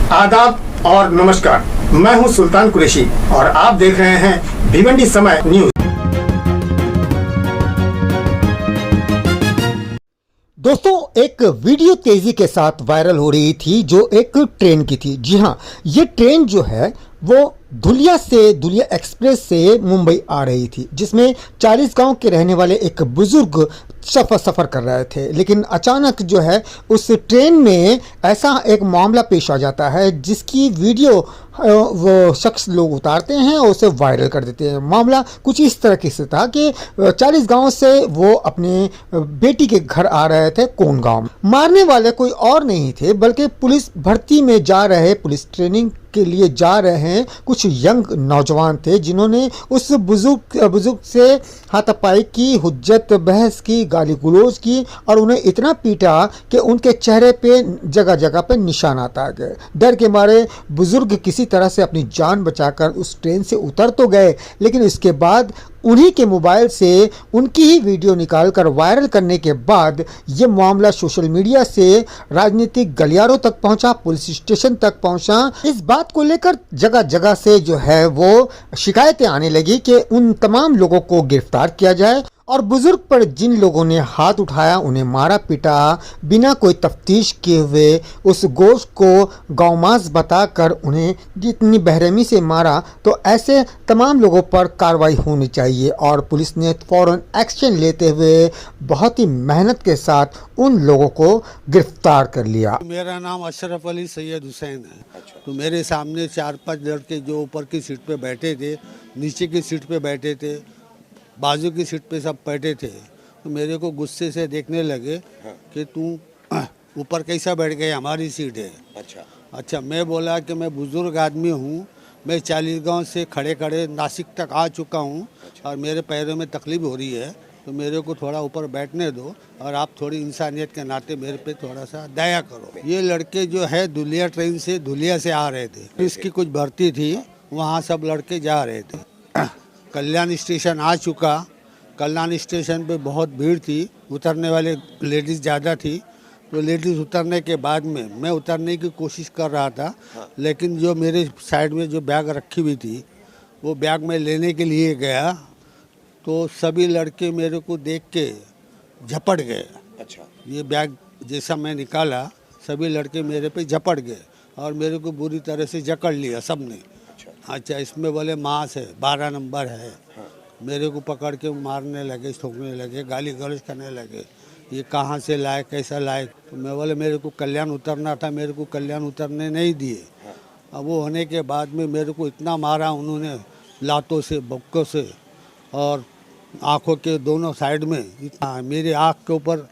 आदाब और नमस्कार। मैं हूं सुल्तान कुरैशी और आप देख रहे हैं भिवंडी समय न्यूज। दोस्तों, एक वीडियो तेजी के साथ वायरल हो रही थी जो एक ट्रेन की थी। जी हाँ, ये ट्रेन जो है वो धुलिया एक्सप्रेस से मुंबई आ रही थी, जिसमें 40 गांव के रहने वाले एक बुजुर्ग सफ़र कर रहे थे। लेकिन अचानक जो है उस ट्रेन में ऐसा एक मामला पेश आ जाता है जिसकी वीडियो वो शख्स लोग उतारते हैं और उसे वायरल कर देते हैं। मामला कुछ इस तरह से था कि 40 गांव से वो अपने बेटी के घर आ रहे थे कोन गांव में। मारने वाले कोई और नहीं थे बल्कि पुलिस भर्ती में जा रहे, पुलिस ट्रेनिंग के लिए जा रहे हैं कुछ यंग नौजवान थे, जिन्होंने उस बुजुर्ग से हाथापाई की, हुज्जत बहस की, गाली गुलोज की और उन्हें इतना पीटा कि उनके चेहरे पे जगह जगह पे निशानात आ गए। डर के मारे बुजुर्ग किसी तरह से अपनी जान बचाकर उस ट्रेन से उतर तो गए, लेकिन इसके बाद उन्हीं के मोबाइल से उनकी ही वीडियो निकालकर वायरल करने के बाद ये मामला सोशल मीडिया से राजनीतिक गलियारों तक पहुंचा, पुलिस स्टेशन तक पहुंचा। इस बात को लेकर जगह जगह से जो है वो शिकायतें आने लगी कि उन तमाम लोगों को गिरफ्तार किया जाए और बुजुर्ग पर जिन लोगों ने हाथ उठाया, उन्हें मारा पीटा, बिना कोई तफ्तीश किए हुए उस गोश्त को गौमांस बताकर उन्हें जितनी बेरहमी से मारा, तो ऐसे तमाम लोगों पर कार्रवाई होनी चाहिए। और पुलिस ने फौरन एक्शन लेते हुए बहुत ही मेहनत के साथ उन लोगों को गिरफ्तार कर लिया। मेरा नाम अशरफ अली सैयद हुसैन है। तो मेरे सामने 4-5 लड़के जो ऊपर की सीट पे बैठे थे, नीचे की सीट पे बैठे थे, बाजू की सीट पे सब बैठे थे, तो मेरे को गुस्से से देखने लगे कि तू ऊपर कैसा बैठ गए, हमारी सीट है। अच्छा, मैं बोला कि मैं बुजुर्ग आदमी हूँ, मैं 40 गांव से खड़े खड़े नासिक तक आ चुका हूँ और मेरे पैरों में तकलीफ हो रही है, तो मेरे को थोड़ा ऊपर बैठने दो और आप थोड़ी इंसानियत के नाते मेरे पे थोड़ा सा दया करो। ये लड़के जो है धुलिया ट्रेन से धुलिया से आ रहे थे, इसकी कुछ भर्ती थी, वहाँ सब लड़के जा रहे थे। कल्याण स्टेशन आ चुका, कल्याण स्टेशन पे बहुत भीड़ थी, उतरने वाले लेडीज़ ज़्यादा थी, तो लेडीज़ उतरने के बाद में मैं उतरने की कोशिश कर रहा था, लेकिन जो मेरे साइड में जो बैग रखी हुई थी वो बैग में लेने के लिए गया तो सभी लड़के मेरे को देख के झपट गए। अच्छा, ये बैग जैसा मैं निकाला सभी लड़के मेरे पे झपट गए और मेरे को बुरी तरह से जकड़ लिया सबने। अच्छा, इसमें बोले मांस है, 12 नंबर है। मेरे को पकड़ के मारने लगे, ठोकने लगे, गाली गलौज करने लगे, ये कहाँ से लाए, कैसा लाए। तो मैं बोले मेरे को कल्याण उतरना था, मेरे को कल्याण उतरने नहीं दिए। अब वो होने के बाद में मेरे को इतना मारा उन्होंने, लातों से, बक्कों से और आँखों के दोनों साइड में। मेरी आँख के ऊपर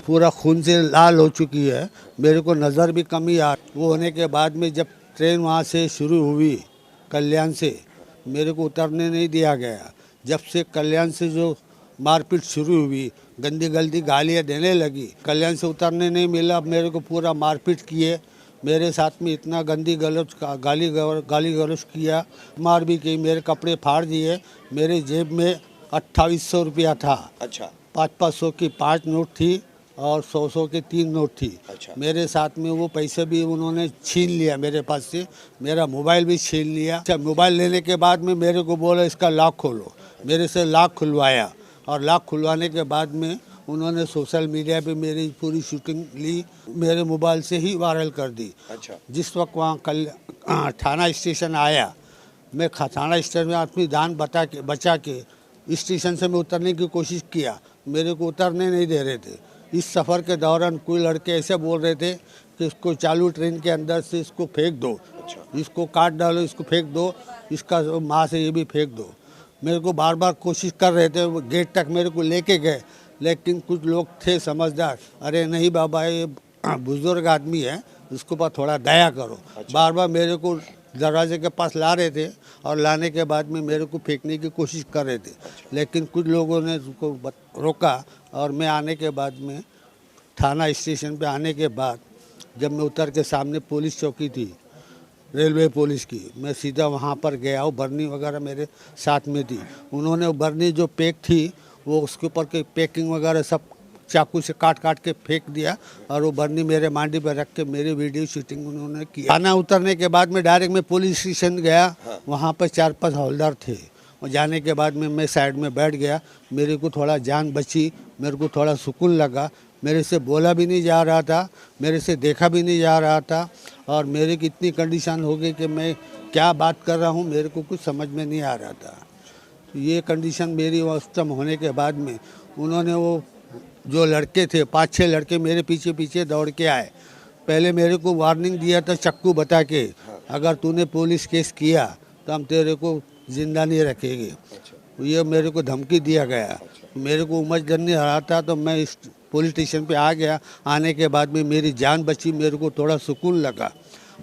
पूरा खून से लाल हो चुकी है, मेरे को नज़र भी कम ही आ। वो होने के बाद में जब ट्रेन वहाँ से शुरू हुई कल्याण से, मेरे को उतरने नहीं दिया गया। जब से कल्याण से जो मारपीट शुरू हुई, गंदी गंदी गालियाँ देने लगी, कल्याण से उतरने नहीं मिला, मेरे को पूरा मारपीट किए, मेरे साथ में इतना गंदी गलौज गाली गलौज किया, मार भी की, मेरे कपड़े फाड़ दिए। मेरे जेब में 2800 रुपया था। अच्छा, 500 की 5 नोट थी और 100 के 3 नोट थी। अच्छा, मेरे साथ में वो पैसे भी उन्होंने छीन लिया मेरे पास से, मेरा मोबाइल भी छीन लिया। अच्छा, मोबाइल लेने के बाद में मेरे को बोला इसका लॉक खोलो, मेरे से लॉक खुलवाया और लॉक खुलवाने के बाद में उन्होंने सोशल मीडिया पे मेरी पूरी शूटिंग ली, मेरे मोबाइल से ही वायरल कर दी। अच्छा, जिस वक्त वहाँ कल थाना स्टेशन आया, मैं थाना स्टेशन में अपनी जान बचा के स्टेशन से मैं उतरने की कोशिश किया, मेरे को उतरने नहीं दे रहे थे। इस सफ़र के दौरान कोई लड़के ऐसे बोल रहे थे कि इसको चालू ट्रेन के अंदर से इसको फेंक दो। अच्छा, इसको काट डालो, इसको फेंक दो, इसका माँ से ये भी फेंक दो। मेरे को बार बार कोशिश कर रहे थे, वो गेट तक मेरे को लेके गए, लेकिन कुछ लोग थे समझदार, अरे नहीं बाबा ये बुजुर्ग आदमी है, इसके ऊपर थोड़ा दया करो। अच्छा, बार बार मेरे को दरवाजे के पास ला रहे थे और लाने के बाद में मेरे को फेंकने की कोशिश कर रहे थे। अच्छा, लेकिन कुछ लोगों ने उसको रोका और मैं आने के बाद में थाना स्टेशन पे आने के बाद जब मैं उतर के सामने पुलिस चौकी थी, रेलवे पुलिस की, मैं सीधा वहाँ पर गया। वो बर्नी वगैरह मेरे साथ में थी, उन्होंने बर्नी जो पैक थी वो उसके ऊपर के पैकिंग वगैरह सब चाकू से काट काट के फेंक दिया और वो बर्नी मेरे मांडी पर रख के मेरी वीडियो शूटिंग उन्होंने की। थाना उतरने के बाद में डायरेक्ट मैं पुलिस स्टेशन गया, वहाँ पर 4-5 हवलदार थे और जाने के बाद में मैं साइड में बैठ गया। मेरे को थोड़ा जान बची, मेरे को थोड़ा सुकून लगा। मेरे से बोला भी नहीं जा रहा था, मेरे से देखा भी नहीं जा रहा था और मेरे की इतनी कंडीशन हो गई कि मैं क्या बात कर रहा हूँ मेरे को कुछ समझ में नहीं आ रहा था। तो ये कंडीशन मेरी उस टाइम होने के बाद में उन्होंने वो जो लड़के थे 5-6 लड़के मेरे पीछे पीछे दौड़ के आए। पहले मेरे को वार्निंग दिया था चाकू बता के, अगर तूने पुलिस केस किया तो हम तेरे को जिंदा नहीं रखेंगे। ये मेरे को धमकी दिया गया। मेरे को उमस डर नहीं रहा था तो मैं इस पुलिस स्टेशन पे आ गया। आने के बाद में मेरी जान बची, मेरे को थोड़ा सुकून लगा।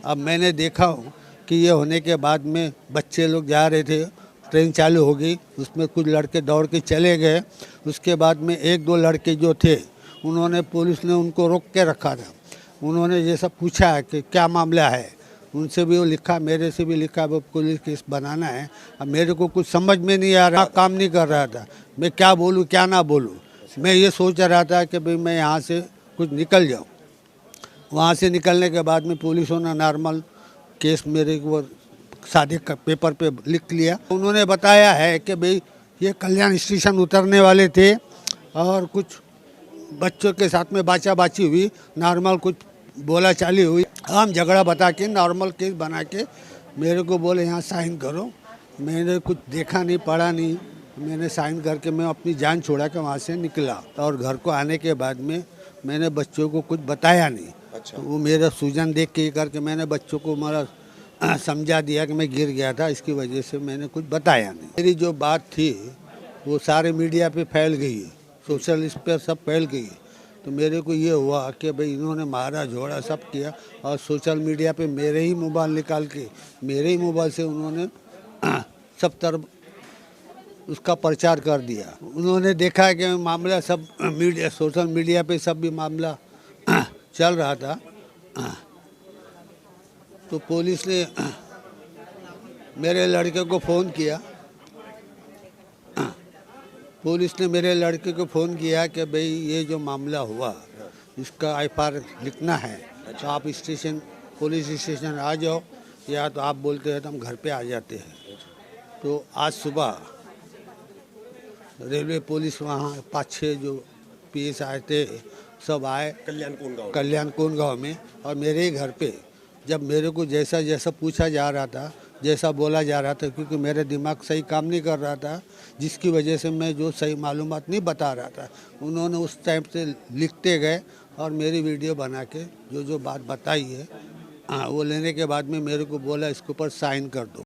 अब मैंने देखा हूँ कि ये होने के बाद में बच्चे लोग जा रहे थे, ट्रेन चालू हो गई, उसमें कुछ लड़के दौड़ के चले गए। उसके बाद में 1-2 लड़के जो थे उन्होंने पुलिस ने उनको रोक के रखा था। उन्होंने जैसा पूछा कि क्या मामला है, उनसे भी वो लिखा, मेरे से भी लिखा, वो पुलिस केस बनाना है। अब मेरे को कुछ समझ में नहीं आ रहा, काम नहीं कर रहा था, मैं क्या बोलूँ क्या ना बोलूँ। मैं ये सोच रहा था कि भाई मैं यहाँ से कुछ निकल जाऊँ। वहाँ से निकलने के बाद में पुलिसों ने नॉर्मल केस मेरे को सादे पेपर पे लिख लिया। उन्होंने बताया है कि भाई ये कल्याण स्टेशन उतरने वाले थे और कुछ बच्चों के साथ में बाचा-बाची हुई, नॉर्मल कुछ बोला चाली हुई। हम झगड़ा बता के नॉर्मल केस बना के मेरे को बोले यहाँ साइन करो। मैंने कुछ देखा नहीं, पढ़ा नहीं, मैंने साइन करके मैं अपनी जान छोड़ा के वहाँ से निकला। और घर को आने के बाद में मैंने बच्चों को कुछ बताया नहीं। अच्छा। तो वो मेरा सूजन देख के करके मैंने बच्चों को मेरा समझा दिया कि मैं गिर गया था, इसकी वजह से मैंने कुछ बताया नहीं। मेरी जो बात थी वो सारे मीडिया पे फैल गई है, सोशल इस पर सब फैल गई है। तो मेरे को ये हुआ कि भाई इन्होंने मारा झोड़ा सब किया और सोशल मीडिया पे मेरे ही मोबाइल निकाल के मेरे ही मोबाइल से उन्होंने सब तरफ उसका प्रचार कर दिया। उन्होंने देखा कि मामला सब मीडिया सोशल मीडिया पे सब भी मामला चल रहा था। तो पुलिस ने मेरे लड़के को फ़ोन किया। पुलिस ने मेरे लड़के को फ़ोन किया कि भाई ये जो मामला हुआ इसका एफआईआर लिखना है, तो आप स्टेशन पुलिस स्टेशन आ जाओ, या तो आप बोलते हैं तो हम घर पे आ जाते हैं। तो आज सुबह रेलवे पुलिस वहाँ 5-6 जो पीएस आए थे सब आए कल्याण कोन गाँव में, और मेरे ही घर पे जब मेरे को जैसा जैसा पूछा जा रहा था, जैसा बोला जा रहा था, क्योंकि मेरा दिमाग सही काम नहीं कर रहा था, जिसकी वजह से मैं जो सही मालूमात नहीं बता रहा था, उन्होंने उस टाइम से लिखते गए और मेरी वीडियो बना के जो जो बात बताई है वो लेने के बाद में मेरे को बोला इसके ऊपर साइन कर दो।